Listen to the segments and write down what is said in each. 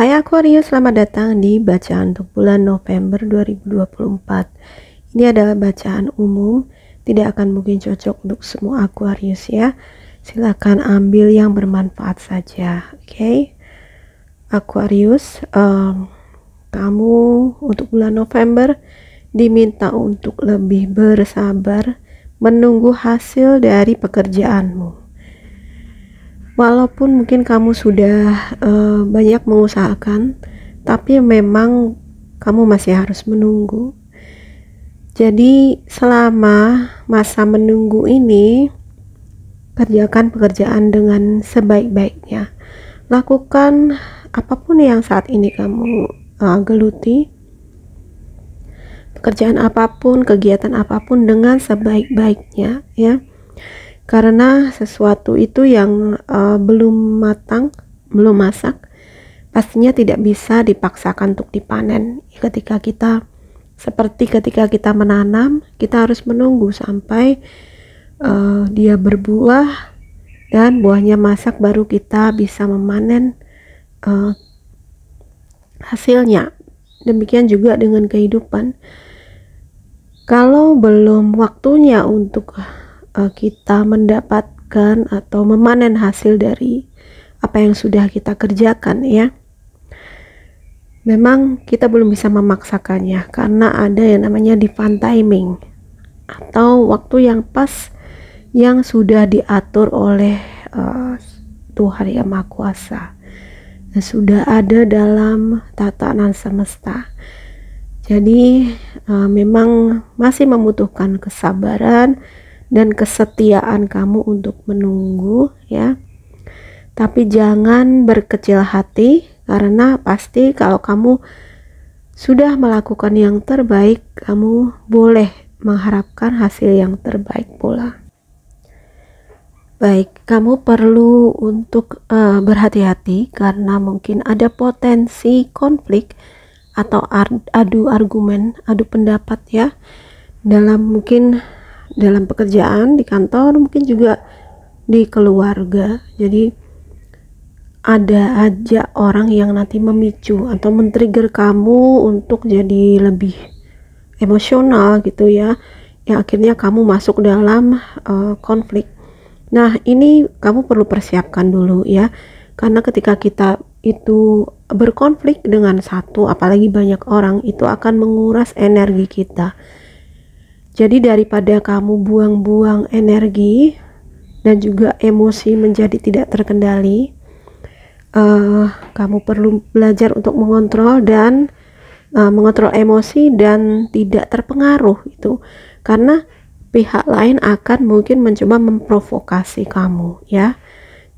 Hai Aquarius, selamat datang di bacaan untuk bulan November 2024. Ini adalah bacaan umum, tidak akan mungkin cocok untuk semua Aquarius ya. Silakan ambil yang bermanfaat saja, oke? Aquarius, kamu untuk bulan November diminta untuk lebih bersabar menunggu hasil dari pekerjaanmu. Walaupun mungkin kamu sudah banyak mengusahakan, tapi memang kamu masih harus menunggu. Jadi selama masa menunggu ini, kerjakan pekerjaan dengan sebaik-baiknya. Lakukan apapun yang saat ini kamu geluti, pekerjaan apapun, kegiatan apapun dengan sebaik-baiknya ya. Karena sesuatu itu yang belum matang, belum masak, pastinya tidak bisa dipaksakan untuk dipanen. Ketika kita menanam, kita harus menunggu sampai dia berbuah dan buahnya masak, baru kita bisa memanen hasilnya. Demikian juga dengan kehidupan. Kalau belum waktunya untuk kita mendapatkan atau memanen hasil dari apa yang sudah kita kerjakan ya, memang kita belum bisa memaksakannya karena ada yang namanya divine timing atau waktu yang pas yang sudah diatur oleh Tuhan Yang Maha Kuasa dan sudah ada dalam tatanan semesta. Jadi memang masih membutuhkan kesabaran dan kesetiaan kamu untuk menunggu ya. Tapi jangan berkecil hati, karena pasti kalau kamu sudah melakukan yang terbaik, kamu boleh mengharapkan hasil yang terbaik pula. Baik, kamu perlu untuk berhati-hati karena mungkin ada potensi konflik atau adu argumen, adu pendapat ya, dalam pekerjaan, di kantor, mungkin juga di keluarga. Jadi ada aja orang yang nanti memicu atau men-trigger kamu untuk jadi lebih emosional gitu ya, yang akhirnya kamu masuk dalam konflik. Nah, ini kamu perlu persiapkan dulu ya, karena ketika kita itu berkonflik dengan satu, apalagi banyak orang, itu akan menguras energi kita. Jadi daripada kamu buang-buang energi dan juga emosi menjadi tidak terkendali, kamu perlu belajar untuk mengontrol dan mengontrol emosi dan tidak terpengaruh itu, karena pihak lain akan mungkin mencoba memprovokasi kamu ya.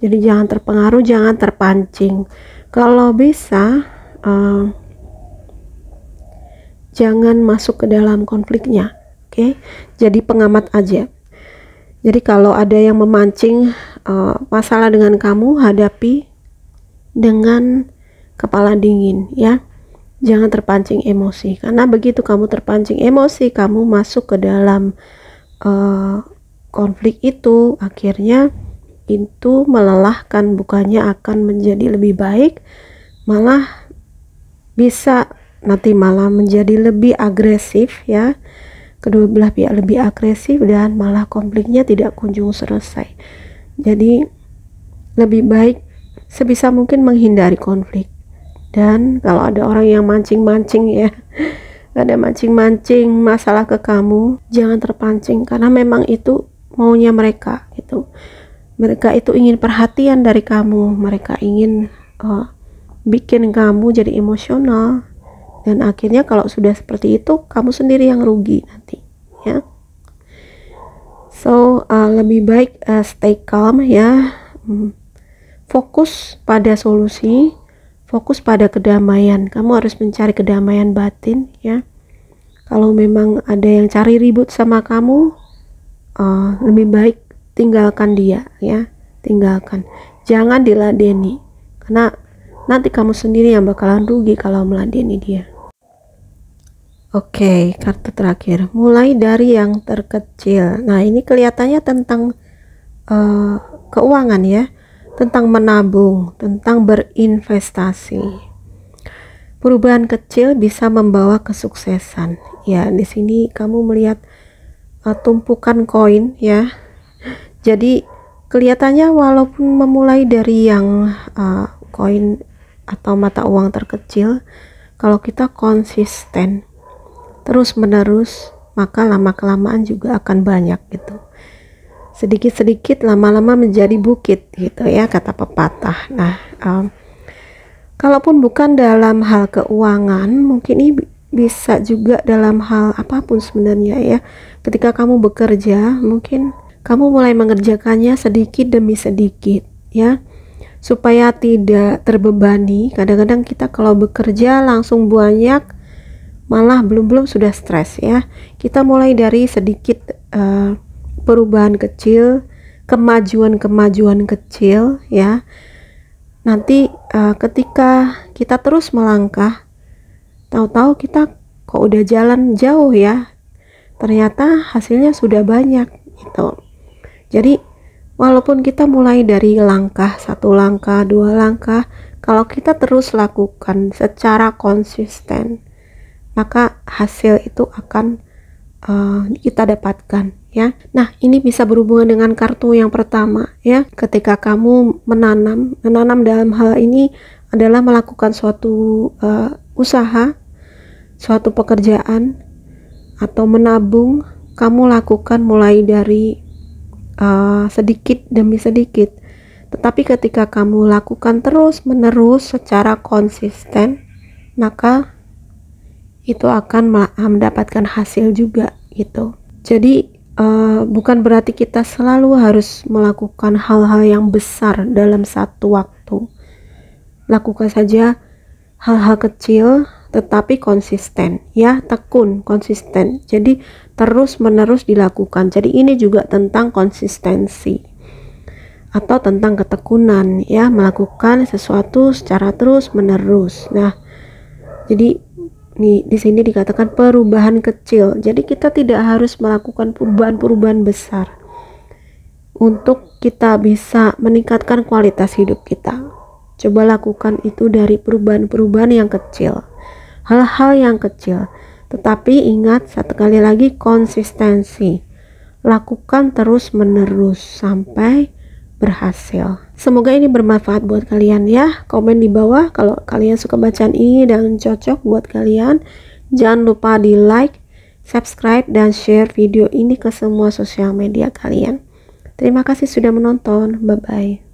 Jadi jangan terpengaruh, jangan terpancing. Kalau bisa jangan masuk ke dalam konfliknya. Oke, jadi pengamat aja. Jadi kalau ada yang memancing masalah dengan kamu, hadapi dengan kepala dingin ya. Jangan terpancing emosi, karena begitu kamu terpancing emosi, kamu masuk ke dalam konflik itu, akhirnya itu melelahkan, bukannya akan menjadi lebih baik, malah bisa nanti malah menjadi lebih agresif ya. Kedua belah pihak lebih agresif dan malah konfliknya tidak kunjung selesai. Jadi lebih baik sebisa mungkin menghindari konflik. Dan kalau ada orang yang mancing-mancing ya, ada mancing-mancing masalah ke kamu, jangan terpancing, karena memang itu maunya mereka gitu. Mereka itu ingin perhatian dari kamu, mereka ingin bikin kamu jadi emosional. Dan akhirnya kalau sudah seperti itu, kamu sendiri yang rugi nanti ya. So lebih baik stay calm ya, fokus pada solusi, fokus pada kedamaian. Kamu harus mencari kedamaian batin ya. Kalau memang ada yang cari ribut sama kamu, lebih baik tinggalkan dia ya, tinggalkan, jangan diladeni, karena nanti kamu sendiri yang bakalan rugi kalau meladeni dia. Oke, kartu terakhir, mulai dari yang terkecil. Nah, ini kelihatannya tentang keuangan ya, tentang menabung, tentang berinvestasi. Perubahan kecil bisa membawa kesuksesan. Ya, di sini kamu melihat tumpukan koin ya. Jadi kelihatannya walaupun memulai dari yang koin atau mata uang terkecil, kalau kita konsisten terus menerus, maka lama-kelamaan juga akan banyak gitu. Sedikit-sedikit lama-lama menjadi bukit gitu ya, kata pepatah. Nah, kalaupun bukan dalam hal keuangan, mungkin ini bisa juga dalam hal apapun sebenarnya ya. Ketika kamu bekerja, mungkin kamu mulai mengerjakannya sedikit demi sedikit ya, supaya tidak terbebani. Kadang-kadang kita kalau bekerja langsung banyak, malah belum sudah stres ya. Kita mulai dari sedikit perubahan kecil, kemajuan kecil ya. Nanti ketika kita terus melangkah, tahu-tahu kita kok udah jalan jauh ya, ternyata hasilnya sudah banyak gitu. Jadi walaupun kita mulai dari langkah, 1 langkah, 2 langkah, kalau kita terus lakukan secara konsisten, maka hasil itu akan kita dapatkan ya. Nah, ini bisa berhubungan dengan kartu yang pertama ya. Ketika kamu menanam dalam hal ini adalah melakukan suatu usaha, suatu pekerjaan, atau menabung. Kamu lakukan mulai dari sedikit demi sedikit, tetapi ketika kamu lakukan terus menerus secara konsisten, maka itu akan mendapatkan hasil juga gitu. Jadi bukan berarti kita selalu harus melakukan hal-hal yang besar dalam satu waktu. Lakukan saja hal-hal kecil tetapi konsisten ya, tekun, konsisten. Jadi terus menerus dilakukan. Jadi ini juga tentang konsistensi atau tentang ketekunan ya, melakukan sesuatu secara terus menerus. Nah, jadi di sini dikatakan perubahan kecil. Jadi kita tidak harus melakukan perubahan-perubahan besar untuk kita bisa meningkatkan kualitas hidup kita. Coba lakukan itu dari perubahan-perubahan yang kecil, hal-hal yang kecil. Tetapi ingat, satu kali lagi, konsistensi. Lakukan terus menerus sampai berhasil. Semoga ini bermanfaat buat kalian ya. Komen di bawah kalau kalian suka bacaan ini dan cocok buat kalian. Jangan lupa di like, subscribe, dan share video ini ke semua sosial media kalian. Terima kasih sudah menonton. Bye bye.